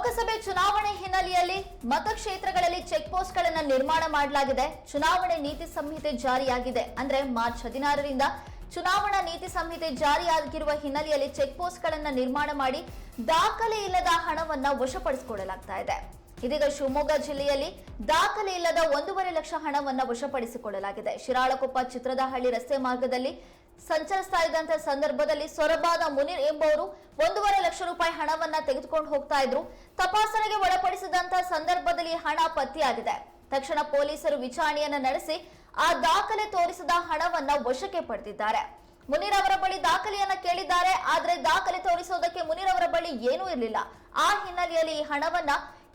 ಲೋಕಸಭೆ ಚುನಾವಣೆ ಹಿನ್ನೆಲೆಯಲ್ಲಿ ಮತಕ್ಷೇತ್ರಗಳಲ್ಲಿ ಚೆಕ್ ಪೋಸ್ಟ್ಗಳನ್ನು ನಿರ್ಮಾಣ ಮಾಡಲಾಗಿದೆ. ಚುನಾವಣೆ ನೀತಿ ಸಂಹಿತೆ ಜಾರಿಯಾಗಿದೆ. ಅಂದ್ರೆ ಮಾರ್ಚ್ 16ರಿಂದ ಚುನಾವಣಾ ನೀತಿ ಸಂಹಿತೆ ಜಾರಿಯಾಗಿರುವ ಹಿನ್ನೆಲೆಯಲ್ಲಿ ಚೆಕ್ ಪೋಸ್ಟ್ಗಳನ್ನು ನಿರ್ಮಾಣ ಮಾಡಿ ದಾಖಲೆ ಇಲ್ಲದ ಹಣವನ್ನ ವಶಪಡಿಸಿಕೊಳ್ಳಲಾಗ್ತಾ ಇದೆ. ಇದೀಗ ಶಿವಮೊಗ್ಗ ಜಿಲ್ಲೆಯಲ್ಲಿ ದಾಖಲೆ ಇಲ್ಲದ 1.5 ಲಕ್ಷ ಹಣವನ್ನ ವಶಪಡಿಸಿಕೊಳ್ಳಲಾಗಿದೆ. ಶಿರಾಳಕೊಪ್ಪ ಚಿತ್ರದಹಳ್ಳಿ ರಸ್ತೆ ಮಾರ್ಗದಲ್ಲಿ ಸಂಚರಿಸ್ತಾ ಇದ್ದಂತ ಸಂದರ್ಭದಲ್ಲಿ ಸೊರಬಾದ ಮುನೀರ್ ಎಂಬುವರು 1.5 ಲಕ್ಷ ರೂಪಾಯಿ ಹಣವನ್ನ ತೆಗೆದುಕೊಂಡು ಹೋಗ್ತಾ ಇದ್ರು. ತಪಾಸಣೆಗೆ ಒಳಪಡಿಸಿದಂತ ಸಂದರ್ಭದಲ್ಲಿ ಹಣ ಪತ್ತೆಯಾಗಿದೆ. ತಕ್ಷಣ ಪೊಲೀಸರು ವಿಚಾರಣೆಯನ್ನ ನಡೆಸಿ ಆ ದಾಖಲೆ ತೋರಿಸಿದ ಹಣವನ್ನ ವಶಕ್ಕೆ ಪಡೆದಿದ್ದಾರೆ. ಮುನೀರ್ ಅವರ ಬಳಿ ದಾಖಲೆಯನ್ನ ಕೇಳಿದ್ದಾರೆ. ಆದ್ರೆ ದಾಖಲೆ ತೋರಿಸೋದಕ್ಕೆ ಮುನೀರ್ ಅವರ ಬಳಿ ಏನೂ ಇರಲಿಲ್ಲ. ಆ ಹಿನ್ನೆಲೆಯಲ್ಲಿ ಈ ಹಣವನ್ನ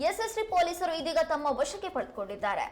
ಎಸ್ಎಸ್ಟಿ ಪೊಲೀಸರು ಇದೀಗ ತಮ್ಮ ವಶಕ್ಕೆ ಪಡೆದುಕೊಂಡಿದ್ದಾರೆ.